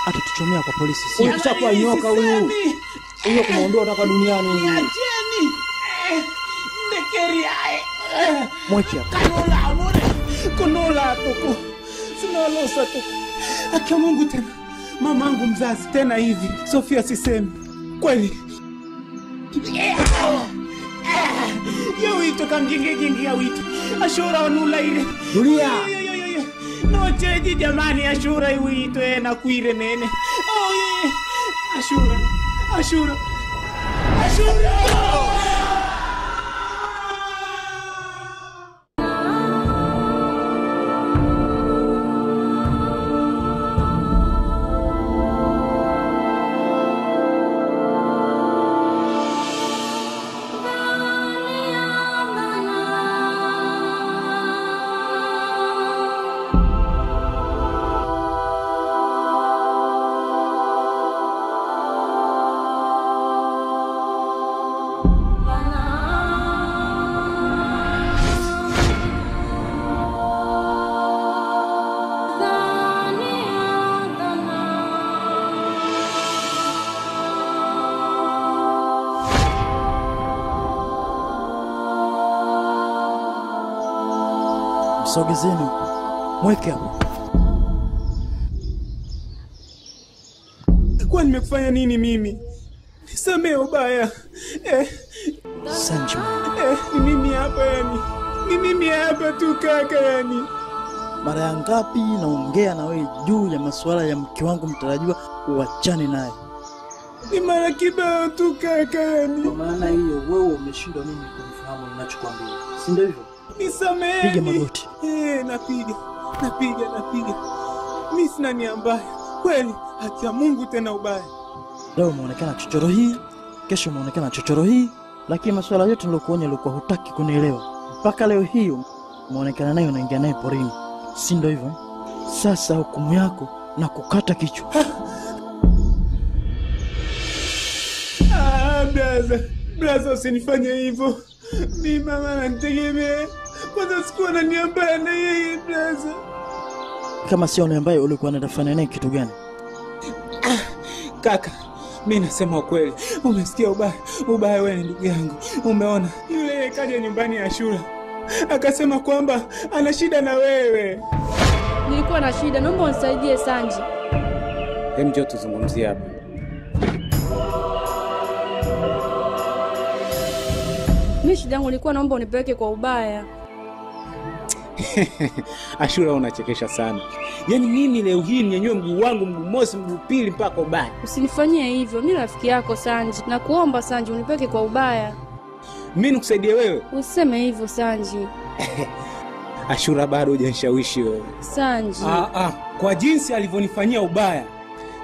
atatuchomea kwa polisi. Si kishakuwa nyoka huyu. Huyo kumuondoa kutoka duniani. Acheni. Ndekeriae. Mweke hapa. Kanola amore. Konola tuku. Sinalosa tuku. Akia Mungu tena. Mamangu mzazi tena hivi. Sofia sisemi. Kweli. Yo wito kangingi ya wito. Ashura onula ile. Dunia. Nocheji jamani Ashura iwito na kuire nene. Oh yeah. Ashura. Sogezeni. Mweke hapo. Kwa nimekufanya nini mimi? Nisamee ubaya. Sanji. Ni mimi hapa yani. Ni mimi hapa tu kaka yani. Mara ya ngapi naongea na wewe juu ya masuala ya mke wangu mtarajiwa, uachane naye. Ni mara kibao tu kaka yani. Kwa maana hiyo wewe umeshindwa nini kumfahamu ninachokuambia? Si ndio hivyo? Nisamee. Piga magoti. Napiga. Mimi sina nia mbaya. Kweli, haki ya Mungu tena ubaya. Leo umeonekana chochoro hii, kesho umeonekana chochoro hii, lakini masuala yote nilokuonya ulikuwa hutaki kunielewa. Mpaka leo hii umeonekana nayo unaingia naye porini. Si ndio hivyo? Sasa hukumu yako na kukata kichwa. Blaza usinifanye hivyo. Mimi mama ananitegemea. Kwanza sikuwa na nia mbaya na yeye blaza. Kama sio yule ambaye ulikuwa unatafanya naye kitu gani? Kaka, mimi nasema ukweli. Umesikia ubaya wewe ndugu yangu. Umeona? Yule kaja nyumbani ya Ashura. Akasema kwamba ana shida na wewe. Nilikuwa na shida, naomba unisaidie Sanji. Njoo tuzungumzie hapa. Mimi shida yangu nilikuwa naomba unipeleke kwa ubaya. Ashura unachekesha sana. Yaani mimi leo hii ninyanyue mguu wangu, mguu mosi, mguu pili mpaka ubaya. Usinifanyie hivyo. Mimi rafiki yako Sanji. Nakuomba Sanji unipeleke kwa ubaya. Mimi nikusaidie wewe? Usiseme hivyo Sanji. Ashura bado hujanishawishi wewe. Sanji. Kwa jinsi alivyonifanyia ubaya,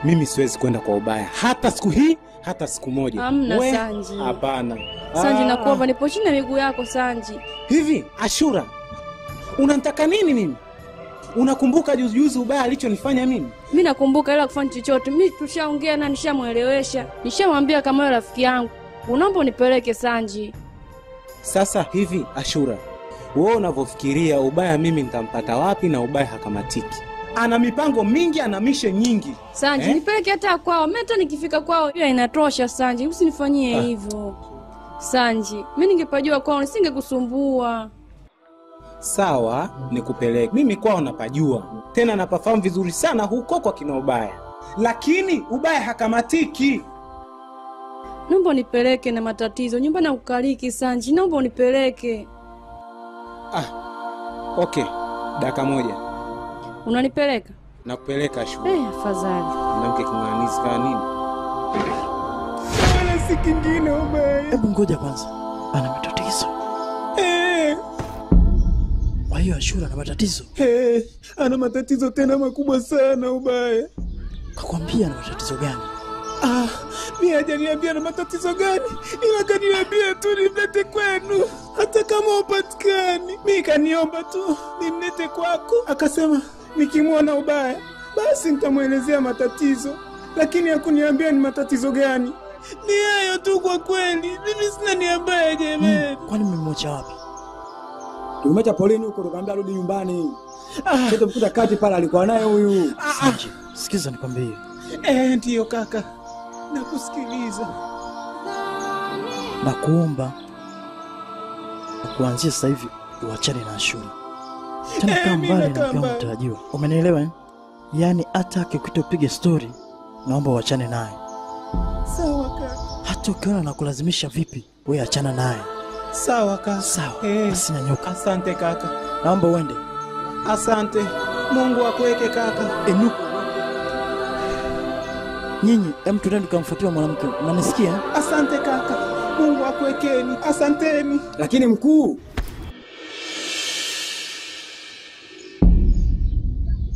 mimi siwezi kwenda kwa ubaya. Hata siku hii, hata siku moja. Hamna Sanji. Hapana. Sanji nakuomba nipo chini ya miguu yako Sanji. Hivi Ashura, unanitaka nini mimi? Unakumbuka juzi ubaya alichonifanya mimi? Mimi nakumbuka ila kufanya chochote. Mimi tushaongea na nishamuelewesha. Nishamwambia kama wewe rafiki yangu. Unaomba unipeleke Sanji. Sasa hivi Ashura, wewe unavyofikiria ubaya mimi nitampata wapi na ubaya hakamatiki? Ana mipango mingi, ana mishe nyingi. Sanji, nipeleke hata kwao. Mimi hata nikifika kwao hiyo inatosha Sanji. Usinifanyie hivyo. Sanji, mimi ningepajua kwao nisingekusumbua. Sawa, nikupeleke. Mimi kwao napajua. Tena napafahamu vizuri sana huko kwa kina ubaya. Lakini ubaya hakamatiki. Naomba unipeleke na matatizo. Nyumbani nakukaliki Sanji. Naomba unipeleke. Okay. Dakika moja. Unanipeleka? Nakupeleka Ashura. Afadhali. Mwanamke kinganizi kwa nini? Wala si kingine ubaya. Hebu ngoja kwanza. Ana matatizo. Kwa hiyo Ashura ana matatizo? Ana matatizo tena makubwa sana ubaya. Kakwambia ana matatizo gani? Mimi hajaniambia ana matatizo gani, ila kaniambia tu nimlete kwenu. Hata kama upatikani, mimi kaniomba tu nimlete kwako. Akasema nikimwona ubaya basi nitamuelezea matatizo, lakini hakuniambia ni matatizo gani. Ni hayo tu kwa kweli. Mimi sina nia mbaya jamani. Kwani mmemwacha wapi? Tumeacha poleni huko, tukamwambia rudi nyumbani. Sasa mkuta kati pale alikuwa naye huyu. Sanji, sikiza nikwambie. Ndiyo kaka, nakusikiliza. Na kuomba kuanzia sasa hivi uachane na Ashura. Tena kama mbali na kama mtarajiwa. Umenielewa eh? Yaani hata akikuita upige story, naomba uachane naye. Sawa kaka. Hata ukiona na kulazimisha vipi, wewe achana naye. Sawa kaka. Sawa. Basi nyanyuka. Asante kaka. Naomba uende. Asante. Mungu akuweke kaka. Enuka. Nyinyi, tuende tukamfuatia mwanamke. Unanisikia? Asante kaka. Mungu akuwekeni. Asanteni. Lakini mkuu,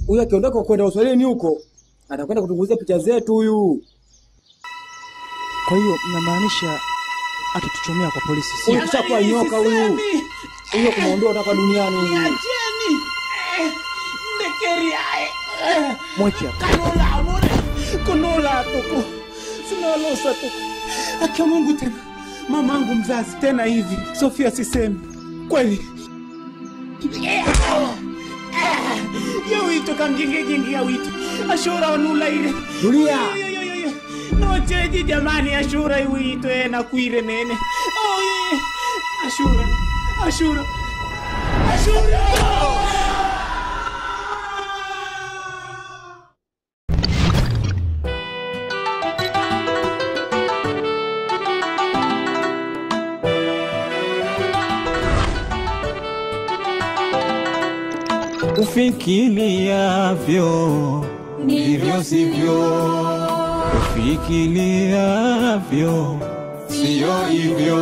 huyu akiondoka kwenda Uswahilini huko, atakwenda kutunguzia picha zetu huyu. Kwa hiyo mnamaanisha atatuchomea kwa polisi? Huyu kishakuwa nyoka huyu. Huyo kumuondoa kutoka duniani huyu. Acheni. Ndekeriae. Mweke hapa. Konola tuko. Sinalosa tuko. Akia Mungu tena. Mamangu mzazi tena hivi. Sofia sisemi. Kweli. Yo wito kamjingi ya wito. Ashura onula ile. Julia. Nocheji jamani Ashura iwito na kuire nene. Oh yeah. Ashura. Ufikiriavyo ndivyo sivyo, ufikiriavyo sio hivyo.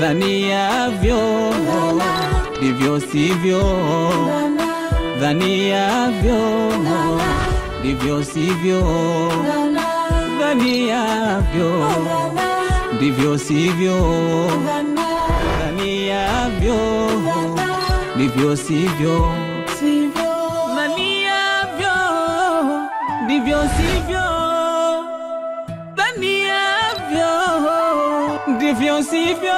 Dhaniavyo ndivyo sivyo, dhaniavyo ndivyo sivyo, dhaniavyo ndivyo sivyo, dhaniavyo ndivyo sivyo, dhaniavyo ndivyo sivyo, dhaniavyo ndivyo sivyo.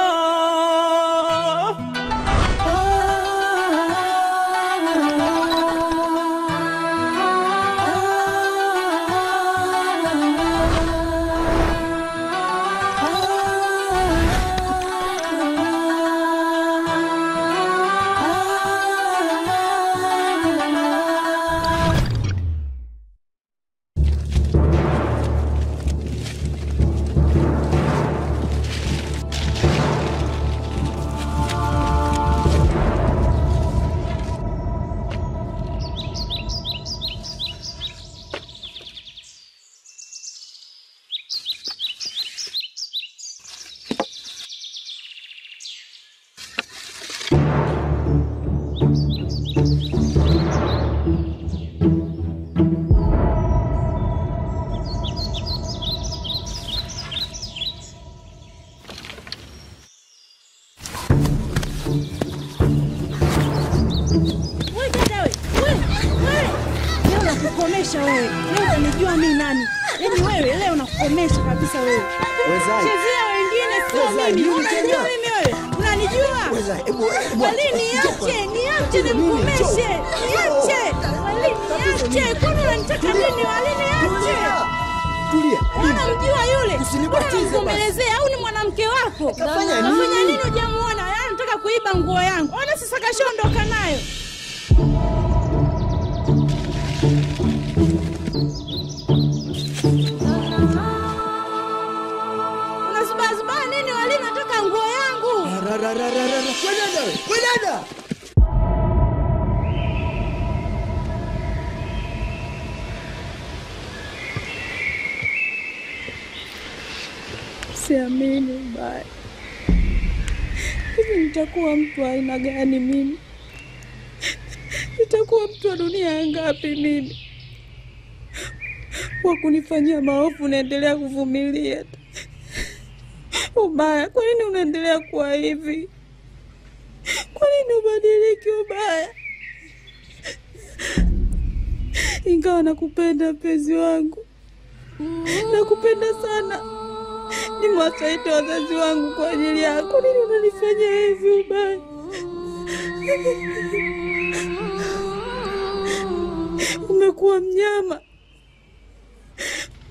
Nakukomesha wewe. Leo unanijua mimi nani? Yaani wewe leo nakukomesha kabisa wewe. Chezea wengine sio mimi. Unanijua mimi wewe? Unanijua? Wali niache nimkomeshe. Niache. Wali niache. Kwani unanitaka nini? Wali niache. Tulia. Unamjua yule? Unamgomelezea au ni mwanamke wako? Kafanya nini hujamuona? Yaani nataka kuiba nguo yangu. Ona sasa kashaondoka nayo. Unazubazubaa nini? Wali nataka nguo yangu. Kwenda. Siamini mbaya. Hivi nitakuwa mtu wa aina gani mimi? Nitakuwa mtu wa dunia ngapi mimi? Kwa kunifanyia maovu naendelea kuvumilia. Ubaya, kwa nini unaendelea kuwa hivi? Kwa nini ubadiliki sawa, nakupenda mpenzi wangu, nakupenda sana. Nimewasaliti wazazi wangu kwa ajili yako. Nini unanifanyia hivi ubaya? Umekuwa mnyama,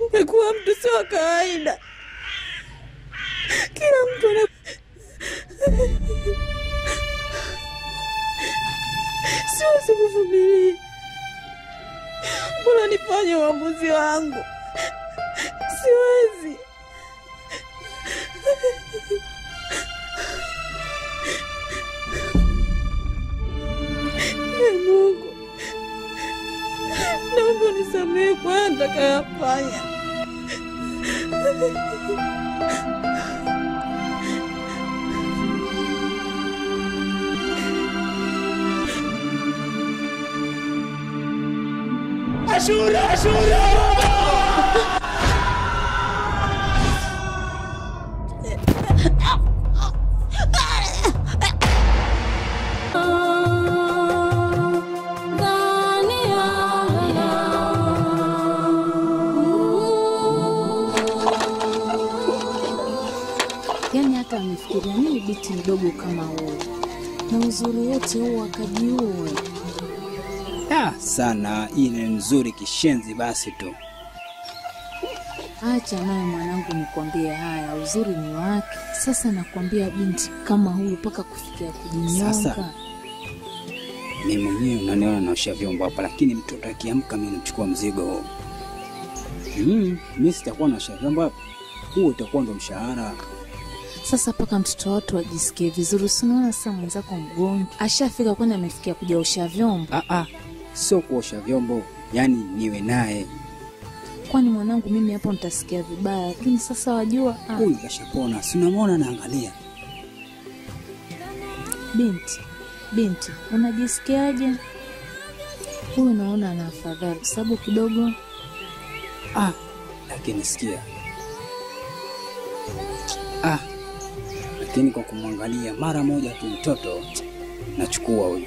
umekuwa mtu sio wa kawaida. Kila mtu ana siwezi kuvumilia. Bora nifanye uamuzi wangu. Siwezi. Mungu, naomba nisamehe kwa nitakayofanya. Ashura, Ashura! Yaani hata amefikiria nini binti mdogo kama huo, na uzuri wote huo akajiue. Sana ile nzuri kishenzi basi tu. Acha naye mwanangu, nikwambie haya, uzuri ni wake. Sasa nakwambia binti kama huyu mpaka kufikia kujinyonga. Sasa mimi mwenyewe unaniona naosha vyombo hapa, lakini mtoto akiamka mimi nimchukua mzigo. Mimi sitakuwa naosha vyombo hapa. Huo utakuwa ndo mshahara. Sasa paka mtoto watu ajisikie vizuri. Unaona sasa mwenzako mgonjwa ashafika, kwani amefikia kujaosha vyombo? Sio kuosha vyombo, yani niwe naye. Kwani mwanangu mimi hapo nitasikia vibaya, lakini sasa wajua huyu kashapona, si unamwona naangalia. Binti, unajisikiaje? Huyu naona ana afadhali sababu kidogo. Lakini sikia. Lakini kwa kumwangalia mara moja tu mtoto nachukua huyu.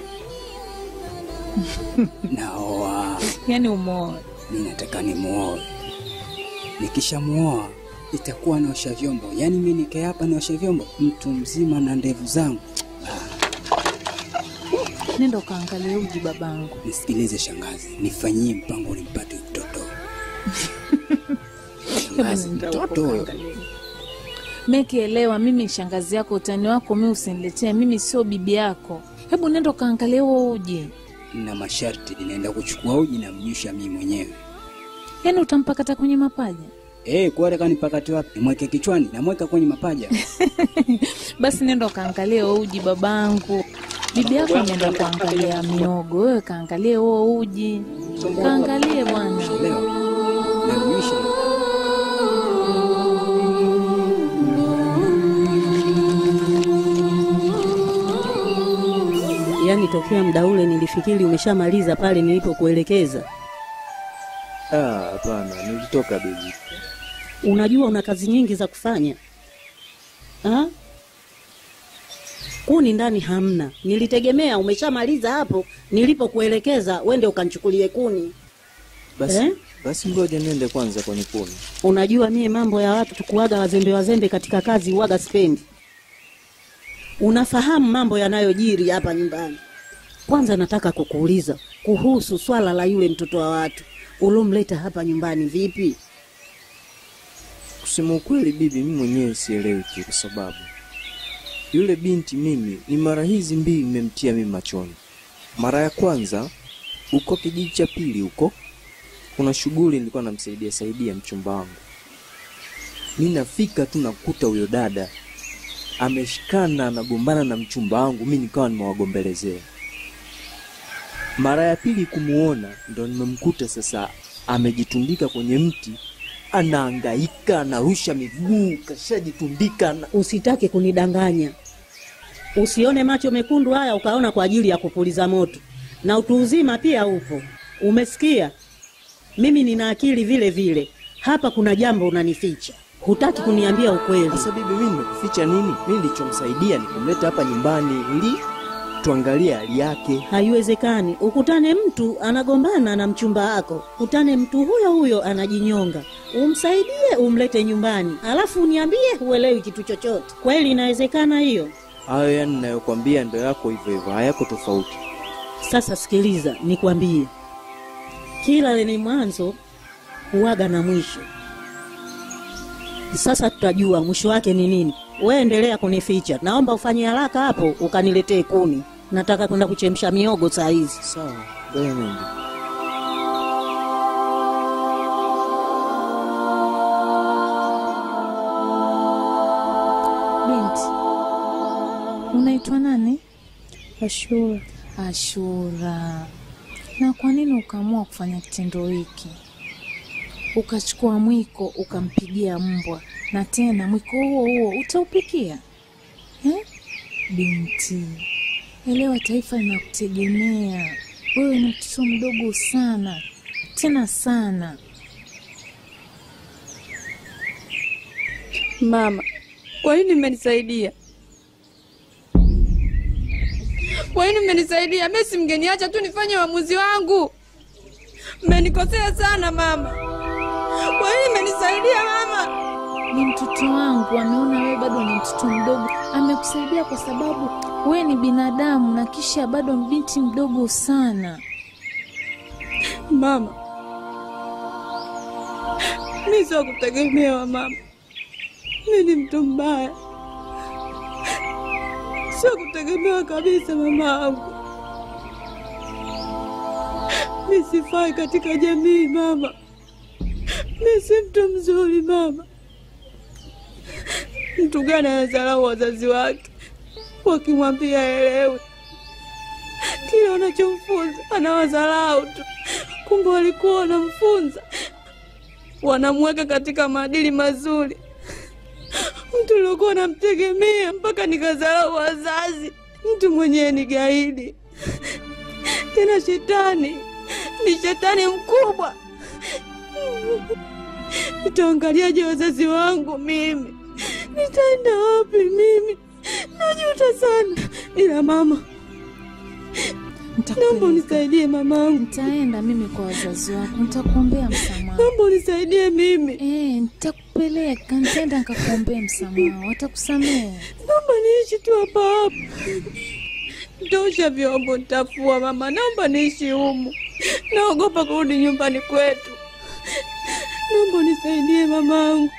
Naoa. Yaani umoe. Mimi nataka nimuoe. Nikishamuoa itakuwa naosha vyombo. Yaani mimi nikae hapa naosha vyombo mtu mzima na ndevu zangu. Nenda kaangalie uji babangu. Nisikilize shangazi, nifanyie mpango nimpate mtoto. Shangazi, mtoto huyo. Mekielewa mimi shangazi yako, utani wako mimi usiniletee, mimi sio bibi yako. Hebu nenda kaangalie huo uji. Na masharti ninaenda kuchukua uji na mnyusha mimi mwenyewe. Yaani utampakata kwenye mapaja? Kwa reka nipakate wapi? Mweke kichwani na mweka kwenye mapaja. Basi nenda kaangalie huo uji babangu. Bibi yako ameenda kuangalia miogo, wewe kaangalie huo uji. Kaangalie bwana. Leo. Na mnyusha. Yaani tokea muda ule nilifikiri umeshamaliza pale nilipokuelekeza. Hapana, nilitoka bibi. Unajua una kazi nyingi za kufanya. Kuni ndani hamna. Nilitegemea umeshamaliza hapo nilipokuelekeza wende ukanichukulie kuni. Basi ngoja niende kwanza kwenye kuni. Unajua mie mambo ya watu tukuaga wazembe katika kazi huaga sipendi. Unafahamu mambo yanayojiri hapa nyumbani. Kwanza nataka kukuuliza kuhusu swala la yule mtoto wa watu. Ulomleta hapa nyumbani vipi? Kusema ukweli bibi, mimi mwenyewe sielewi kwa sababu yule binti mimi ni mara hizi mbili nimemtia mimi machoni. Mara ya kwanza uko kijiji cha pili huko, kuna shughuli nilikuwa namsaidia mchumba wangu. Mimi nafika tu nakuta huyo dada ameshikana anagombana na mchumba wangu, mimi nikawa nimewagombelezea. Mara ya pili kumuona ndo nimemkuta sasa amejitundika kwenye mti, anahangaika, anarusha miguu, kashajitundika. Usitake kunidanganya. Usione macho mekundu haya ukaona kwa ajili ya kupuliza moto. Na utu uzima pia upo. Umesikia? Mimi nina akili vile vile. Hapa kuna jambo unanificha. Hutaki kuniambia ukweli. Sasa bibi, mimi nimekuficha nini? Mimi nilichomsaidia ni kumleta hapa nyumbani ili tuangalie hali yake. Haiwezekani ukutane mtu anagombana na mchumba wako, kutane mtu huyo huyo anajinyonga, umsaidie umlete nyumbani, alafu uniambie huelewi kitu chochote. Kweli inawezekana hiyo? Hayo yani ninayokuambia ndio yako hivyo hivyo, hayako tofauti. Sasa sikiliza nikwambie, kila lenye mwanzo huaga na mwisho. Sasa tutajua mwisho wake ni nini. Wewe endelea kunificha, naomba ufanye haraka hapo ukaniletee kuni. Nataka kwenda kuchemsha miogo saa hizi. Sawa, ngoja niende. Binti, unaitwa nani? Ashura. Ashura. Na kwa nini ukaamua kufanya kitendo hiki? Ukachukua mwiko ukampigia mbwa, na tena mwiko huo huo utaupikia? Binti, elewa taifa linakutegemea. Wewe ni mtoto mdogo sana, tena sana. Mama, kwa nini mmenisaidia? Kwa nini mmenisaidia? Mimi si mngeniacha tu nifanye uamuzi wangu. Mmenikosea sana mama. Kwa nini mmenisaidia mama? Ni mtoto wangu, ameona wewe bado ni mtoto mdogo, amekusaidia kwa sababu wewe ni binadamu na kisha bado binti mdogo sana. Mama, mimi sio kutegemewa mama. Mimi ni mtu mbaya. Sio kutegemewa kabisa mama wangu. Mimi sifai katika jamii mama. Mimi si mtu mzuri mama. Mtu gani anadharau wazazi wake wakimwambia elewe? Kile wanachomfunza anawadharau tu. Kumbe walikuwa wanamfunza, wanamweka katika maadili mazuri. Mtu aliyekuwa anamtegemea mpaka nikadharau wazazi. Mtu mwenyewe ni gaidi. Tena shetani. Ni shetani mkubwa. Nitaangaliaje wazazi wangu mimi? Nitaenda wapi mimi? Najuta sana. Ila mama, naomba unisaidie mamangu. Nitaenda mimi kwa wazazi wako, nitakuombea msamaha. Naomba unisaidie mimi. Nitakupeleka, nitaenda nikakuombea msamaha, watakusamehe. Naomba niishi tu hapa hapa. Nitaosha vyombo, nitafua mama. Naomba niishi humu. Naogopa kurudi nyumbani kwetu. Naomba unisaidie mamangu.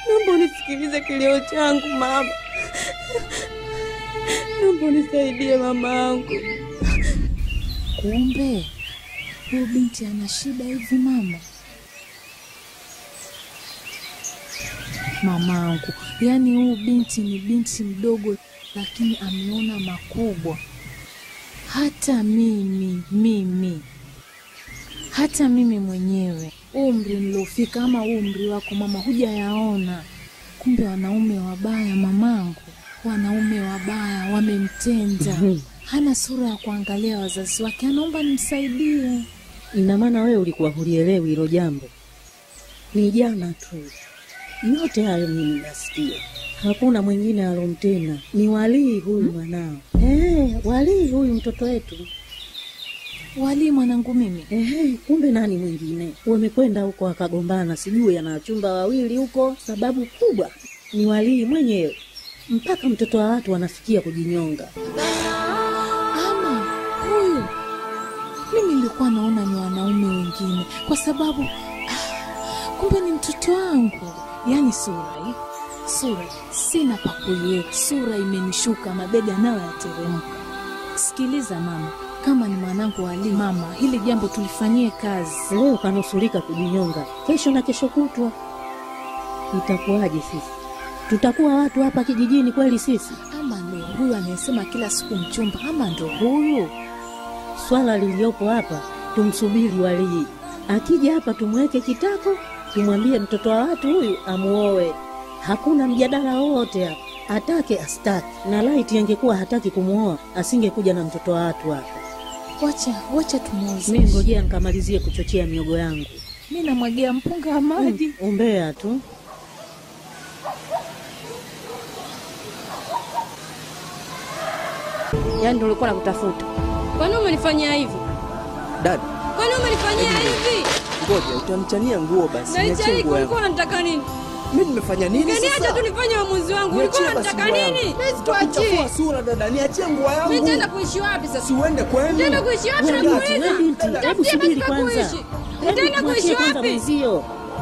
Naomba unisikilize kilio changu mama. Naomba unisaidie mamangu. Kumbe huyu binti ana shida hivi mama? Mamangu, yani huyu binti ni binti mdogo lakini ameona makubwa. Hata mimi mwenyewe umri nilofika ama umri wako mama hujayaona. Kumbe wanaume wabaya mamangu, wanaume wabaya wamemtenda. Hana sura ya kuangalia wazazi wake, anaomba nimsaidie. Ina maana wewe ulikuwa hulielewi hilo jambo. Ni jana tu. Yote hayo mimi nasikia. Hakuna mwingine alomtenda. Ni Walii huyu mwanao. Walii huyu mtoto wetu. Walii mwanangu mimi? Kumbe nani mwingine? Wamekwenda huko akagombana, sijui ana wachumba wawili huko. Sababu kubwa ni Walii mwenyewe. Mpaka mtoto wa watu wanafikia kujinyonga. Ama huyu mimi nilikuwa naona ni wanaume wengine kwa sababu kumbe ni mtoto wangu. Yani sura sina pa kuiweka, sura imenishuka, mabega nayo yateremka. Sikiliza mama, kama ni mwanangu Walii mama, hili jambo tulifanyie kazi. Leo kanusurika kujinyonga, kesho na kesho kutwa itakuwaje sisi? Tutakuwa watu hapa kijijini kweli sisi? Ama ndo huyu anayesema kila siku mchumba, ama ndo huyu? Swala liliopo hapa, tumsubiri Walii. Akija hapa tumweke kitako, tumwambie mtoto wa watu huyu amuoe. Hakuna mjadala wote hapa. Atake astaki. Na laiti angekuwa hataki kumuoa, asingekuja na mtoto wa watu hapa. Wacha tumuoze. Mimi ngojea nikamalizie kuchochea miogo yangu. Mimi namwagia mpunga wa maji. Ombea tu. Yaani ndio ulikuwa nakutafuta. Kwani umenifanyia hivi? Dada, Kwani umenifanyia hivi? ngoja utanichania nguo basi. Niachie nguo. yangu. Ulikuwa unataka nini? Mimi nimefanya nini sasa? Niache tu nifanye uamuzi wangu. Ulikuwa unataka nini? Mimi tuachie. Kwa sura dada, niachie nguo yangu. Mimi nitaenda kuishi wapi sasa? Si uende kwenu. Nitaenda kuishi wapi na kuuliza? Hebu subiri kwanza. Nitaenda kuishi wapi?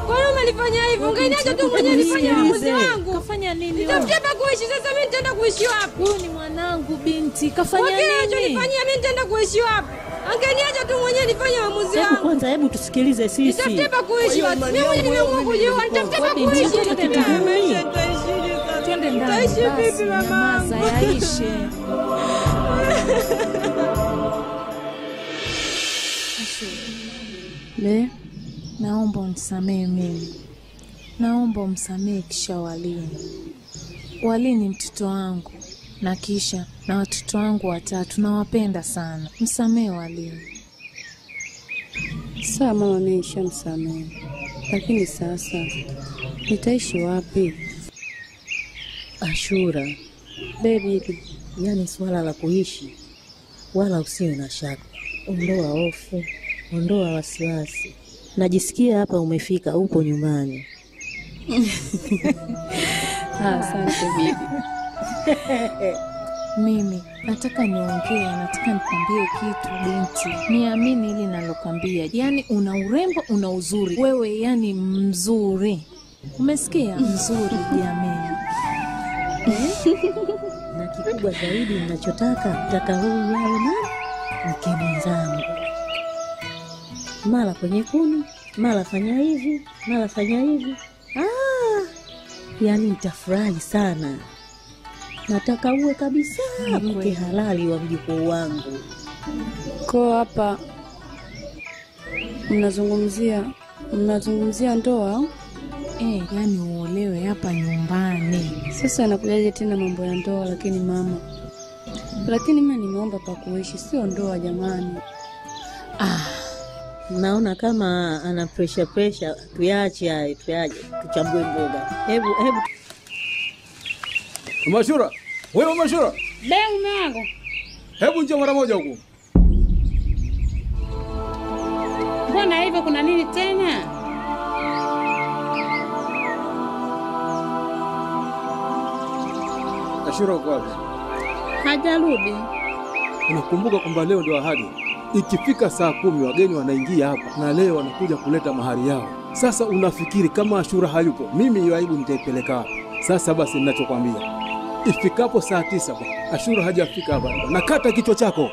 Kwani umenifanyia hivi? Ungeniacha tu mwenyewe nifanye uamuzi wangu. Kafanya nini? Nitafutie pa kuishi sasa, mimi nitaenda kuishi wapi? Huyu ni mwanangu binti. Kafanya nini? Unachonifanyia mimi nitaenda kuishi wapi? Angeniacha tu mwenyewe nifanye uamuzi wangu. Hebu kwanza hebu tusikilize sisi. Nitafutie pa kuishi wapi? Mimi mwenyewe nimeamua kujua, nitafutie pa kuishi. Twende ndani. Taishi vipi mama? Yaishe. Le, naomba unisamehe mimi. Naomba umsamehe kisha Walini. Walini ni mtoto wangu na kisha na watoto wangu 3 nawapenda sana. Msamehe Walini. Sawa mama, mimi nishamsamehe. Lakini sasa nitaishi wapi? Ashura, Baby, yani swala la kuishi wala usiwe na shaka. Ondoa hofu, ondoa wasiwasi. Najisikia hapa umefika, upo nyumbani. asante bibi. Mimi nataka niongee, nataka nikwambie kitu binti. Niamini ili nalokwambia. Yaani una urembo, una uzuri. Wewe yani mzuri. Umesikia? Mzuri jamani. Na kikubwa zaidi ninachotaka huyu yawe na mke mwenzangu. Mara kwenye kuni, mara fanya hivi, mara fanya hivi. Yaani nitafurahi sana. Nataka uwe kabisa mke halali wa mjukuu wangu. Kwa hapa mnazungumzia ndoa? Yani uolewe hapa nyumbani. Sasa nakujaje tena mambo ya ndoa? Lakini mimi nimeomba pa kuishi, sio ndoa jamani. Naona kama ana pressure. Tuache tuchambue mboga. Hebu Mashura, wewe Mashura. Mume wangu. Hebu njoo mara moja huko. Mbona hivyo, kuna nini tena? Ashura uko wapi? Hajarudi. Unakumbuka kwamba leo ndio ahadi. Ikifika saa 10 wageni wanaingia hapa na leo wanakuja kuleta mahari yao. Sasa unafikiri kama Ashura hayupo, mimi hiyo aibu nitaipeleka hapa. Sasa basi ninachokwambia, ifikapo saa 9 Ashura hajafika hapa, nakata kichwa chako.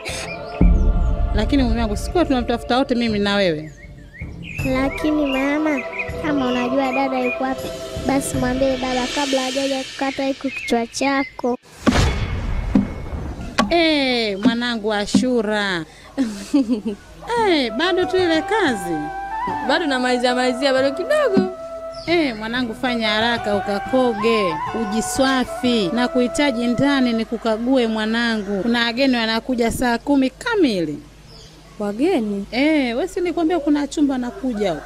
Lakini mume wangu, sikuwa tunamtafuta wote mimi na wewe. Lakini mama, kama unajua dada yuko wapi, basi mwambie baba kabla hajaja kukata iko kichwa chako. Mwanangu Ashura. Bado tu ile kazi. Bado namalizia bado kidogo. Mwanangu, fanya haraka ukakoge, ujiswafi na kuhitaji ndani ni kukague mwanangu. Kuna wageni wanakuja saa 10 kamili. Wageni? Wewe si nilikwambia kuna chumba nakuja huko.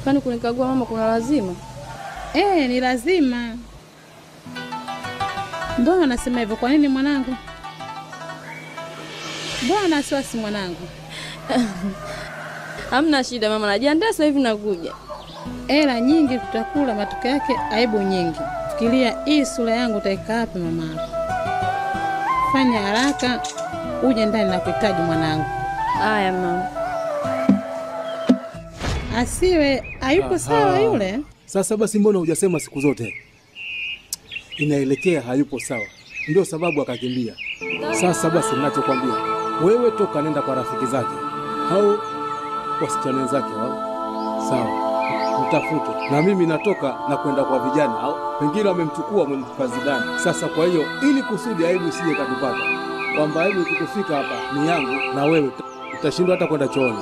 Kwani kunikagua mama kuna lazima? Ni lazima. Mbona unasema hivyo? Kwa nini mwanangu? Mbona wasiwasi mwanangu? Hamna shida mama, najiandaa sasa hivi nakuja. Hela nyingi tutakula, matokeo yake aibu nyingi. Fikiria hii sura yangu utaika wapi mama? Fanya haraka uje ndani na kuhitaji mwanangu. Haya mama. Asiwe hayuko sawa yule. Sasa basi mbona hujasema siku zote? Inaelekea hayupo sawa. Ndio sababu akakimbia. Sasa basi ninachokwambia, wewe toka nenda kwa rafiki zake au wasichana wenzake hao. Sawa. Mtafute. Na mimi natoka na kwenda kwa vijana au wengine wamemchukua wamemtupa Zidane. Sasa kwa hiyo ili kusudi aibu isije katupata, kwamba aibu ikikufika hapa ni yangu na wewe utashindwa hata kwenda chooni.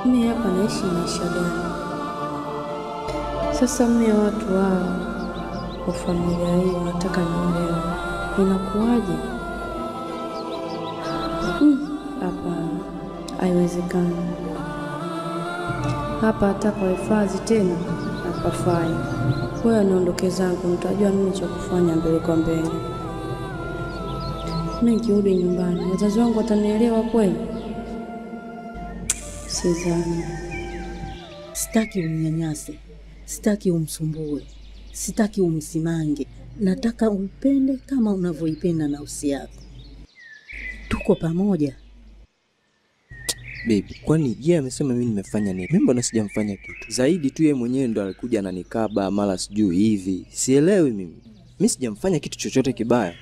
Mimi hapa naishi maisha gani? Sasa mimi watu wao wa familia hii wanataka niolewe. Inakuwaje? Hapana. Haiwezekani. Hapa hata kwa hifadhi tena hapafai. Wewe niondoke zangu, nitajua mimi cha kufanya mbele kwa mbele. Mimi nikirudi nyumbani, wazazi wangu watanielewa kweli? Sidhani. Sitaki umnyanyase, sitaki umsumbue, sitaki umsimange. Nataka umpende kama unavyoipenda nafsi yako. Tuko pamoja. Baby, kwani yeye amesema mimi nimefanya nini? Mimi mbona sijamfanya kitu? Zaidi tu yeye mwenyewe ndo alikuja ananikaba mara sijui hivi. Sielewi mimi. Mimi sijamfanya kitu chochote kibaya.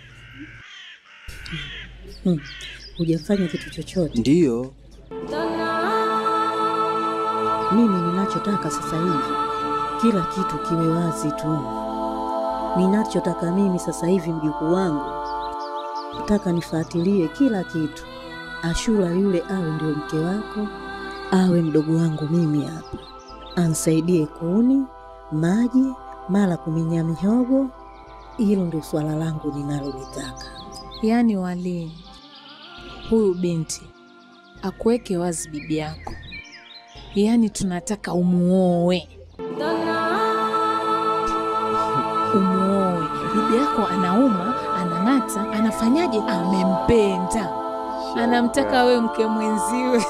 Hujafanya kitu chochote? Ndiyo. Mimi ninachotaka sasa hivi kila kitu kiwe wazi tu. Ninachotaka mimi sasa hivi mjukuu wangu, nataka nifuatilie kila kitu. Ashura yule awe ndio mke wako, awe mdogo wangu mimi hapa. Ansaidie kuni, maji, mara kuminya mihogo. Hilo ndio swala langu ninalolitaka. Yaani Wali, huyu binti akuweke wazi bibi yako. Yaani tunataka umuoe. Umuoe. Bibi yako anauma, anang'ata, anafanyaje? Amempenda. Anamtaka wewe mke mwenziwe.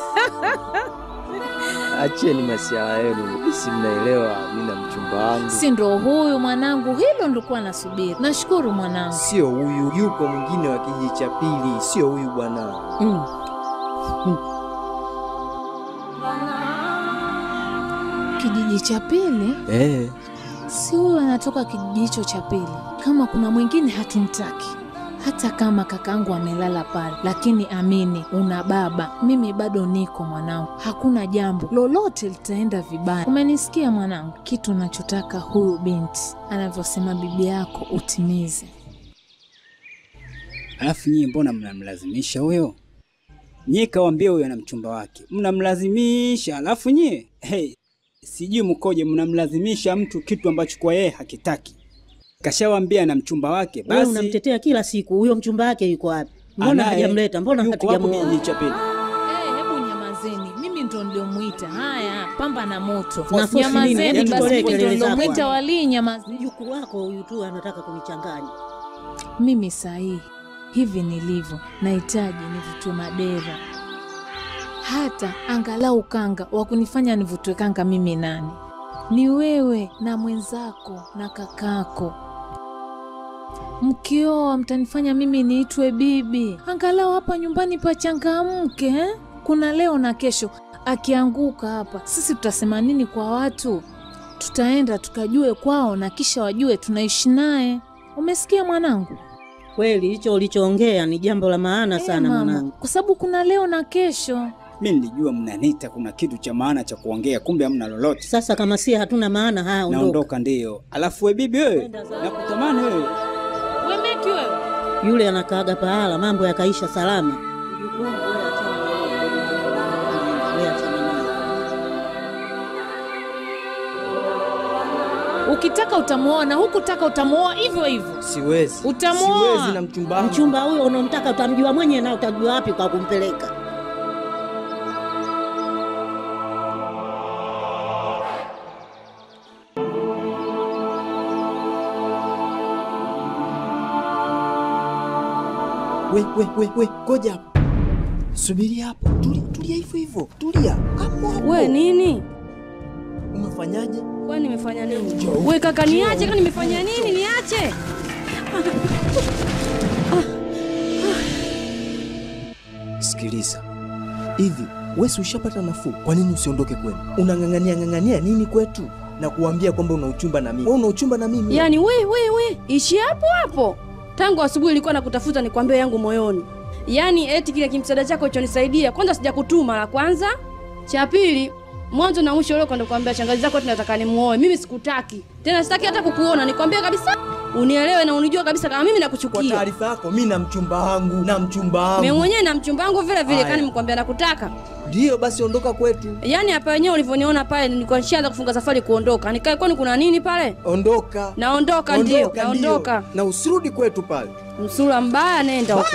Acheni masiala yenu. Si mnaelewa mimi na mchumba wangu. Si ndo huyu mwanangu, hilo ndikuwa nasubiri. Nashukuru mwanangu. Sio huyu, yuko mwingine wa kijiji cha pili, sio huyu bwana. Kijiji cha pili? Si huyu anatoka kijiji hicho cha pili. Kama kuna mwingine hatumtaki. Hata kama kakangu amelala pale, lakini amini, una baba. Mimi bado niko mwanangu. Hakuna jambo lolote litaenda vibaya. Umenisikia mwanangu? Kitu nachotaka huyu binti anavyosema bibi yako utimize. Alafu nyie mbona mnamlazimisha huyo? Nyie kawaambia huyo na mchumba wake. Mnamlazimisha. Alafu nyie, sijui mkoje mnamlazimisha mtu kitu ambacho kwa yeye hakitaki. Kashawaambia na mchumba wake basi. Wewe unamtetea kila siku. Huyo mchumba wake yuko wapi? Mbona hajamleta? Mbona hatujamuona? Hebu nyamazeni. Mimi ndo niliomuita. Haya, pamba na moto. Nyamazeni basi, ndo niliomuita Wali, nyamazeni. Mjukuu wako huyu tu anataka kunichanganya. Mimi sahihi hivi nilivyo, nahitaji nivutwe madera. Hata angalau kanga wa kunifanya nivutwe kanga mimi nani? Ni wewe na mwenzako na kakako. Mkioa mtanifanya mimi niitwe bibi. Angalau hapa nyumbani pachangamke, Kuna leo na kesho. Akianguka hapa, sisi tutasema nini kwa watu? Tutaenda tukajue kwao na kisha wajue tunaishi naye. Umesikia mwanangu? Kweli hicho ulichoongea ni jambo la maana sana mwanangu. Kwa sababu kuna leo na kesho. Mimi nilijua mnanita kuna kitu cha maana cha kuongea, kumbe hamna lolote. Sasa kama si hatuna maana, haya ondoka. Naondoka ndio. Alafu we bibi wewe, nakutamani wewe. Wewe meki wewe. Yule anakaaga pahala mambo yakaisha salama. Ukitaka utamuona, hukutaka utamuoa hivyo hivyo. Siwezi. Utamuoa. Siwezi na mchumba wangu. Mchumba huyo unomtaka utamjua mwenyewe na utajua wapi kwa kumpeleka. We, ngoja hapo. Subiri hapo. Tulia hivyo hivyo. Tulia. Hapo hapo. We nini? Umefanyaje? Wewe nimefanya nini? Wewe kaka niache, kama nimefanya nini? Niache. Sikiliza. Hivi, wewe ushapata nafuu? Kwa nini usiondoke kwenu? Unang'ang'ania nini kwetu? Na kuambia kwamba una uchumba na mimi. Wewe una uchumba na mimi? Yaani we, ishi hapo hapo. Tangu asubuhi nilikuwa nakutafuta nikwambie yangu moyoni. Yaani eti kile kimsaada chako ulichonisaidia, kwanza sijakutuma la kwanza. Cha pili, mwanzo na mwisho leo kwenda kuambia shangazi zako tunataka nimuoe. Mimi sikutaki. Tena sitaki hata kukuona, nikwambia kabisa. Unielewe na unijua kabisa kama mimi nakuchukia. Kwa taarifa yako, mimi na mchumba wangu, Mimi mwenyewe na mchumba wangu vile vile kani mkwambia nakutaka. Ndio basi ondoka kwetu. Yaani hapa wenyewe ulivyoniona pale nilikuwa nishaanza kufunga safari kuondoka. Nikae kwani kuna nini pale? Ondoka. Naondoka ndio, naondoka. Na usirudi kwetu pale. Msura mbaya nenda huko.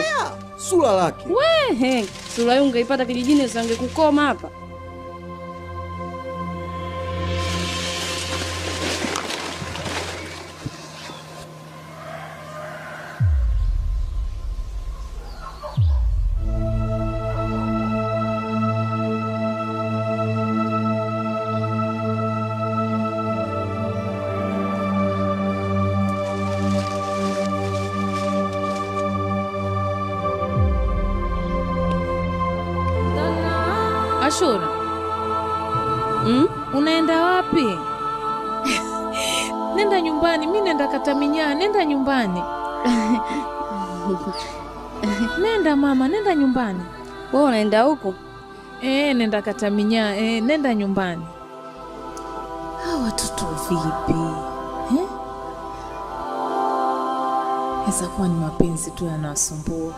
Sura lake. We, sura yunga ungeipata kijijini usange kukoma hapa. Ashura, unaenda wapi? Nenda nyumbani, mimi nenda kata minyaa, nenda nyumbani. Nenda mama, nenda nyumbani. Wewe unaenda huko? Nenda kata minyaa, nenda nyumbani. Hawa watoto vipi? Eza kuwa ni mapenzi tu yanawasumbua.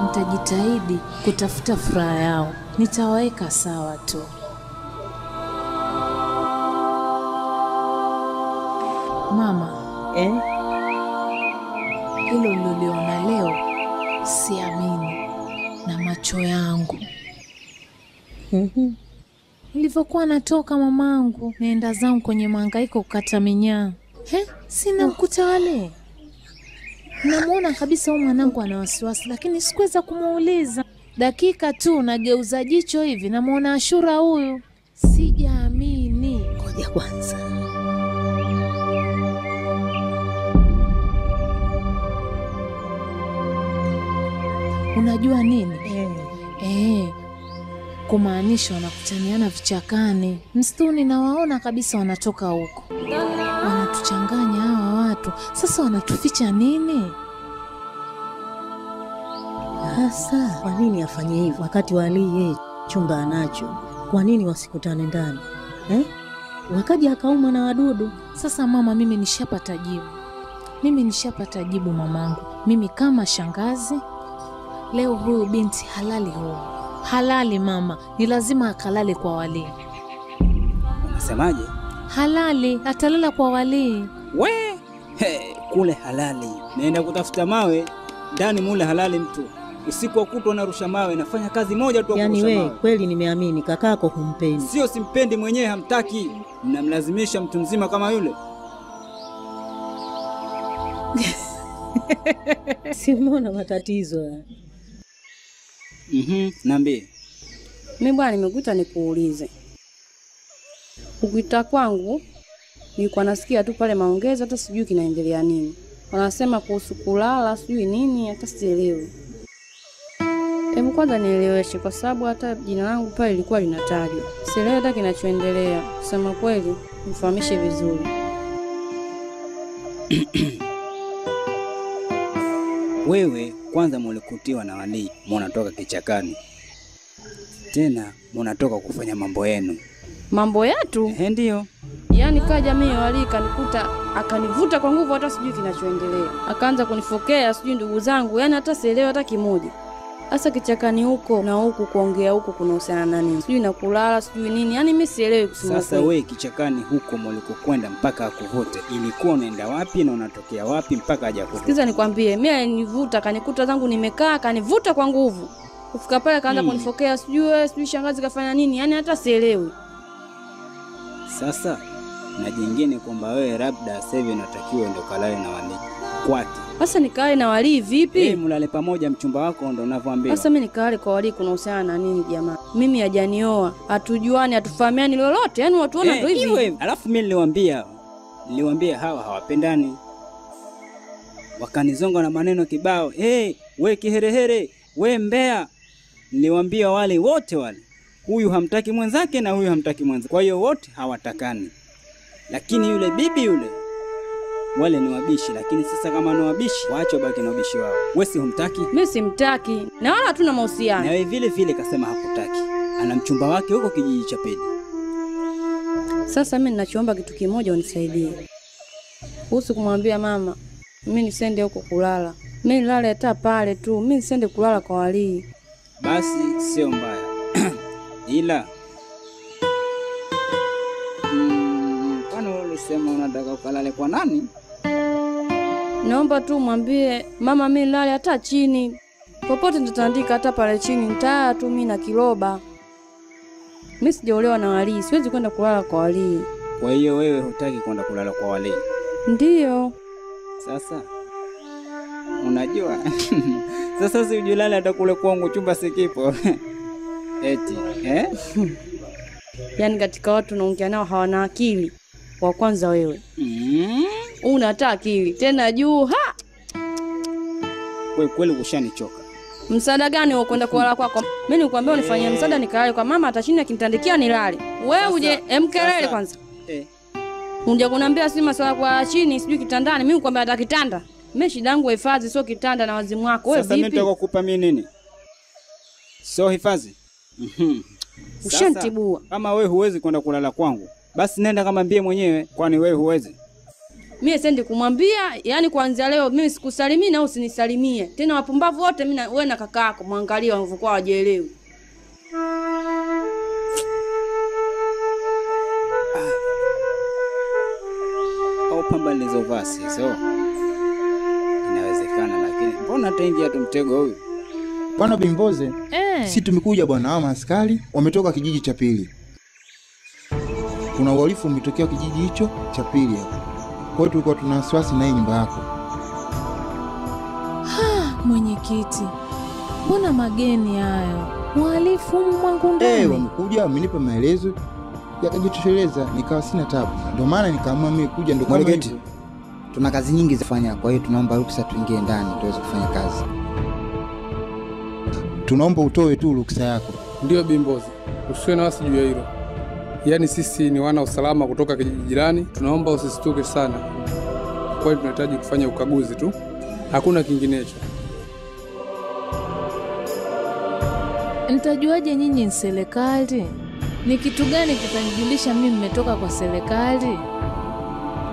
Nitajitahidi kutafuta furaha yao. Nitawaweka sawa tu. Mama, hilo niliona leo siamini na macho yangu. Nilivyokuwa natoka mamangu, naenda zangu kwenye mahangaiko kukata minyaa. Sina mkuta wale. Namuona kabisa huyu mwanangu ana wasiwasi, lakini sikuweza kumuuliza. Dakika tu nageuza jicho hivi, namuona Ashura huyu. Sijaamini. Ngoja kwanza. Unajua nini? Kumaanisha wanakutaniana vichakani. Msituni na waona kabisa wanatoka huko. Wanatuchanganya hawa watu. Sasa wanatuficha nini? Hasa kwa nini afanye hivyo wakati Walii yeye chumba anacho? Kwa nini wasikutane ndani? Wakaja akaumwa na wadudu. Sasa mama, mimi nishapata jibu mamangu. Mimi kama shangazi, leo huyu binti halali huyu. Halali mama, ni lazima akalale kwa Walii. Unasemaje? Halali, atalala kwa Walii. Kule halali. Naenda kutafuta mawe, ndani mule halali mtu. Usiku wa kutwa narusha mawe, nafanya kazi moja tu kurusha mawe. Yaani kweli nimeamini kakako humpendi. Sio simpendi, mwenyewe hamtaki. Mnamlazimisha mtu mzima kama yule. Simuona matatizo. Niambie. Mimi bwana nimekuita nikuulize. Ukuita kwangu nilikuwa nasikia tu pale maongezi, hata sijui kinaendelea nini. Wanasema kuhusu kulala sijui nini, hata sielewi. Hebu kwanza nieleweshe, kwa sababu hata jina langu pale lilikuwa linatajwa. Sielewi hata kinachoendelea. Kusema kweli, nifahamishe vizuri. Wewe kwanza mulikutiwa na Walii, mnatoka kichakani. Tena mnatoka kufanya mambo yenu. Mambo yetu? Ndio. Yaani kaja mimi Walii kanikuta, akanivuta kwa nguvu, hata sijui kinachoendelea. Akaanza kunifokea sijui ndugu zangu, yaani hata sielewi hata kimoja. Sasa kichakani huko na huku kuongea huko kunahusiana na nini? Sijui na kulala sijui nini. Yaani mimi sielewi kusema. Sasa wewe kichakani huko mlikokwenda mpaka akuvute, ilikuwa unaenda wapi na unatokea wapi mpaka aje akuvute? Sikiza nikwambie, mimi alinivuta, kanikuta zangu nimekaa, kanivuta kwa nguvu. Kufika pale kaanza kunifokea sijui shangazi kafanya nini? Yaani hata sielewi. Sasa na jingine kwamba wewe labda sasa hivi unatakiwa ndo kalale na Walii kwake. Sasa nikae na Walii vipi? Mlale pamoja, mchumba wako ndo unavyoambiwa. Sasa mimi nikae kwa Walii kunahusiana na nini jamaa? Mimi hajanioa, hatujuani, hatufahamiani lolote. Yaani watu wana ndo hivi. Alafu mimi niliwaambia hawa hawapendani. Wakanizonga na maneno kibao. We kiherehere, we mbea. Niliwaambia wale wote wale. Huyu hamtaki mwenzake na huyu hamtaki mwenzake. Kwa hiyo wote hawatakani. Lakini yule bibi yule, wale ni wabishi. Lakini sasa kama ni wabishi, waache baki na wabishi wao. Wewe si humtaki? Mimi simtaki. Na wala hatuna mahusiano. Na wewe vile vile kasema hakutaki. Ana mchumba wake huko kijiji cha Pedi. Sasa mimi ninachoomba kitu kimoja, unisaidie. Kuhusu kumwambia mama, mimi nisende huko kulala. Mimi nilale hata pale tu. Mimi nisende kulala kwa Walii. Basi sio mbaya. Ila sema unataka ukalale kwa nani? Naomba tu mwambie mama mimi nilale hata chini. Popote nitatandika hata pale chini, nitaa tu mimi na kiroba. Mimi sijaolewa na Walii, siwezi kwenda kulala kwa Walii. Kwa hiyo wewe hutaki kwenda kulala kwa Walii? Ndiyo. Sasa unajua sasa si ujilale hata kule kwangu chumba sikipo. Eti Yaani katika watu naongea nao hawana akili. Wa kwanza wewe. Una hata akili. Tena juu Wewe kweli ushanichoka. Msaada gani wa kwenda kulala kwako? Mimi nikwambia unifanyie msaada nikalale kwa mama, atashinda akinitandikia nilale. Wewe uje emkelele kwanza. Unja kuniambia si maswala kwa chini, sijui kitandani. Mimi nikwambia hata kitanda. Mimi shida yangu hifadhi sio kitanda na wazimu wako. Wewe vipi? Sasa mimi nitakupa mimi nini? Sio hifadhi. Ushantibua. Kama wewe huwezi kwenda kulala kwangu, basi nenda kama mbie mwenyewe, kwani wewe huwezi. Mimi sendi kumwambia, yani kuanzia leo mimi sikusalimii na usinisalimie. Tena wapumbavu wote mimi wewe na kaka yako muangalie wanavyokuwa wajielewi. Au pamba nilizovaa sio? Inawezekana, lakini mbona ataingia tu mtego huyu? Bwana Bimboze, si tumekuja bwana, hawa askari wametoka kijiji cha pili. Kuna uhalifu umetokea kijiji hicho cha pili hapo. Kwa hiyo tulikuwa tuna wasiwasi na hii nyumba yako. Mwenyekiti, mbona mageni hayo? Uhalifu mwangu ndani. Wamekuja wamenipa maelezo yakajitosheleza, nikawa sina tabu. Ndio maana nikaamua mimi kuja. Ndio mwenyekiti, tuna kazi nyingi zifanya, kwa hiyo tunaomba ruksa tuingie ndani tuweze kufanya kazi. Tunaomba utoe tu ruksa yako. Ndio Bimbozi, usiwe na wasi juu ya hilo. Yaani sisi ni wana usalama kutoka kijiji jirani, tunaomba usisituke sana. Kwa hiyo tunahitaji kufanya ukaguzi tu. Hakuna kinginecho. Nitajuaje nyinyi ni serikali? Ni kitu gani kitanijulisha mimi mmetoka kwa serikali?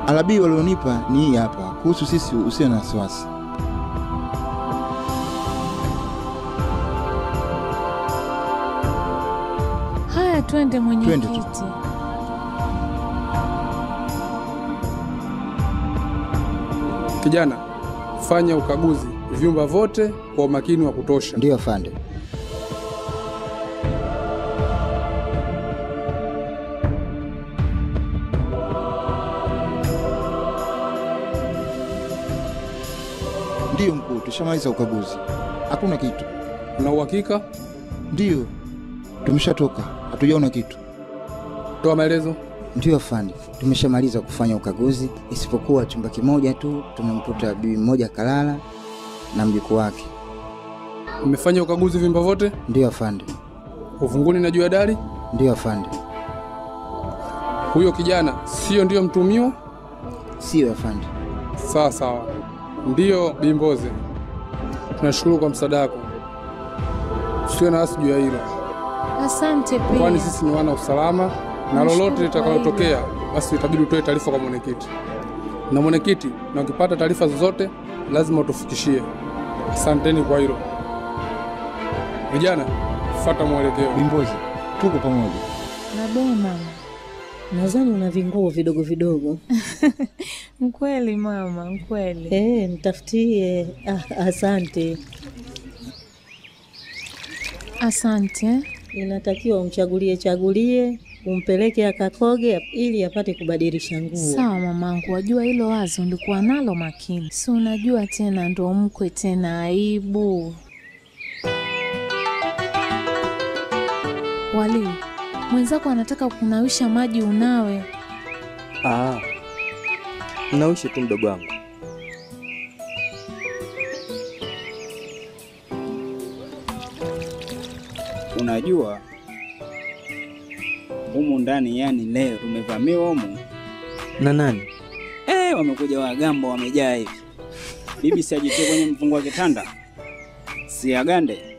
Alabii walionipa ni hii hapa. Kuhusu sisi usiwe na wasiwasi. Haya, twende mwenyekiti. Kijana, fanya ukaguzi vyumba vyote kwa umakini wa kutosha. Ndio afande. Ndio mkuu, tushamaliza ukaguzi. Hakuna kitu. Una uhakika? Ndio. Tumeshatoka. Hatujaona kitu. Toa maelezo. Ndio afande. Tumeshamaliza kufanya ukaguzi, isipokuwa chumba kimoja tu tumemkuta bibi mmoja kalala na mjukuu wake. Umefanya ukaguzi vyumba vyote? Ndio afande. Uvunguni na juu ya dari? Ndio afande. Huyo kijana sio ndio mtumiwa? Sio afande. Sawa sawa. Ndio Bimboze. Tunashukuru kwa msaada wako. Usiwe na wasi juu ya hilo. Asante pia. Kwani sisi ni wana usalama na lolote litakalotokea basi itabidi utoe taarifa kwa mwenyekiti. Na mwenyekiti, na ukipata taarifa zozote lazima utufikishie. Asanteni kwa hilo. Vijana, fuata mwelekeo. Bimboze, tuko pamoja. Labona. Nadhani una vinguo vidogo vidogo. Mkweli mama, mkweli. Mtafutie. Asante. Asante. Inatakiwa umchagulie, umpeleke akakoge ili apate kubadilisha nguo. Sawa mamangu, wajua hilo wazo ndikuwa nalo makini. Si unajua tena ndo mkwe tena aibu. Wali, mwenzako anataka kunawisha maji unawe. Nawishe tu mdogo wangu. Unajua humu ndani, yani leo tumevamiwa humu. Na nani? Wamekuja wagambo wamejaa hivi. Bibi siajitie kwenye mfungo wa kitanda. Siagande.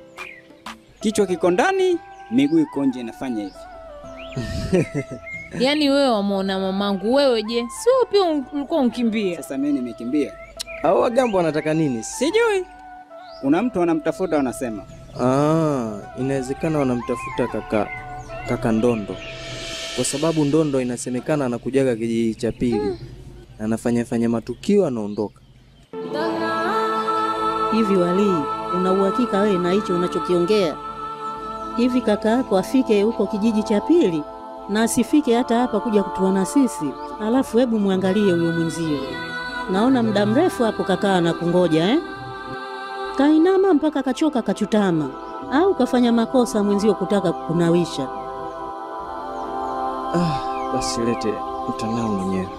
Kichwa kiko ndani, miguu iko nje inafanya hivi. Yaani wewe wamuona mamangu, wewe je? Sio pia ulikuwa unkimbia? Sasa mimi nimekimbia. Hao wagambo wanataka nini? Sijui. Kuna mtu anamtafuta wanasema. Inawezekana wanamtafuta kaka Ndondo. Kwa sababu Ndondo inasemekana anakujaga kijiji cha pili. Anafanya matukio anaondoka. Hivi Wali, una uhakika wewe na hicho unachokiongea? Hivi kaka yako afike huko kijiji cha pili na asifike hata hapa kuja kutuona sisi? Alafu hebu muangalie huyo mwenzio. Naona muda mrefu hapo kakaa na kungoja Kainama mpaka kachoka kachutama. Au kafanya makosa mwenzio kutaka kukunawisha? Basi lete utanao mwenyewe.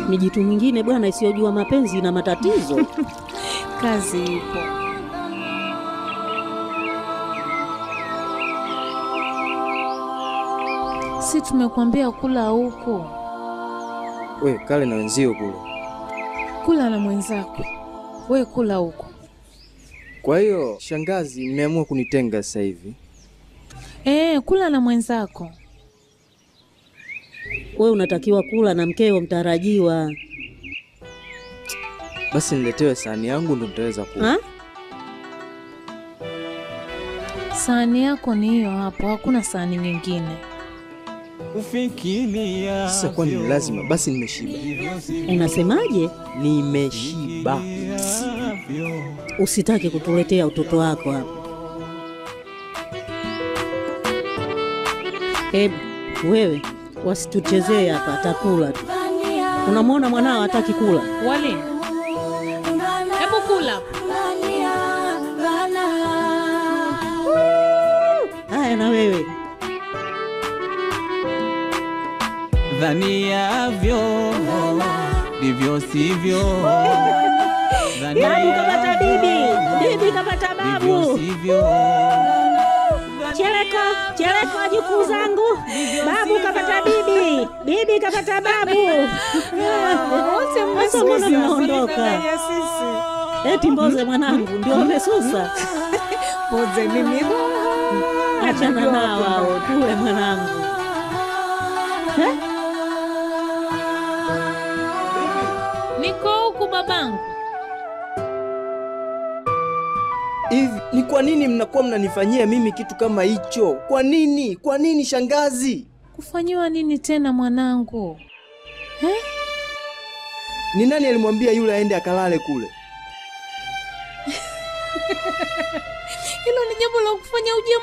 Mijitu mingine bwana isiyojua mapenzi na matatizo. Kazi ipo. Si tumekuambia kula huko. We, kale na wenzio kule. Kula na mwenzako. We kula huko. Kwa hiyo shangazi, mmeamua kunitenga sasa hivi? Kula na mwenzako. We unatakiwa kula na mkeo mtarajiwa. Basi niletewe sahani yangu ndo nitaweza kula. Ha? Sahani yako ni hiyo hapo, hakuna sahani nyingine. Sasa kwani ni lazima? Basi nimeshiba. Unasemaje? Nimeshiba. Usitaki kutuletea utoto wako hapa. Wewe wasituchezee hapa, atakula tu. Unamwona mwanao hataki kula. Wale. Hebu kula. Haya na wewe. Dhaniavyo ndivyo sivyo. Babu kapata bibi. Bibi kapata babu. Cheleko wajukuu zangu. Babu kapata bibi. Bibi kapata babu. Wote mmeondoka. Eti Mboze mwanangu ndio umesusa. Mboze mimi. Achana nao hao, tule mwanangu. Niko huku babangu. Hivi ni kwa nini mnakuwa mnanifanyia mimi kitu kama hicho? Kwa nini? Kwa nini shangazi? Kufanyiwa nini tena mwanangu? Ni nani alimwambia yule aende akalale kule? Hilo ni jambo la kufanya uje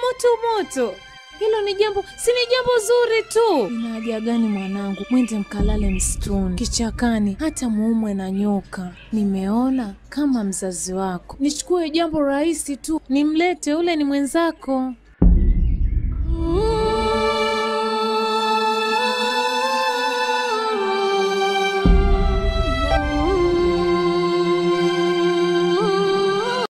moto. Hilo ni jambo, si ni jambo zuri tu. Ina haja gani mwanangu? Mwende mkalale msituni, kichakani, hata muumwe na nyoka. Nimeona kama mzazi wako. Nichukue jambo rahisi tu, nimlete, ule ni mwenzako.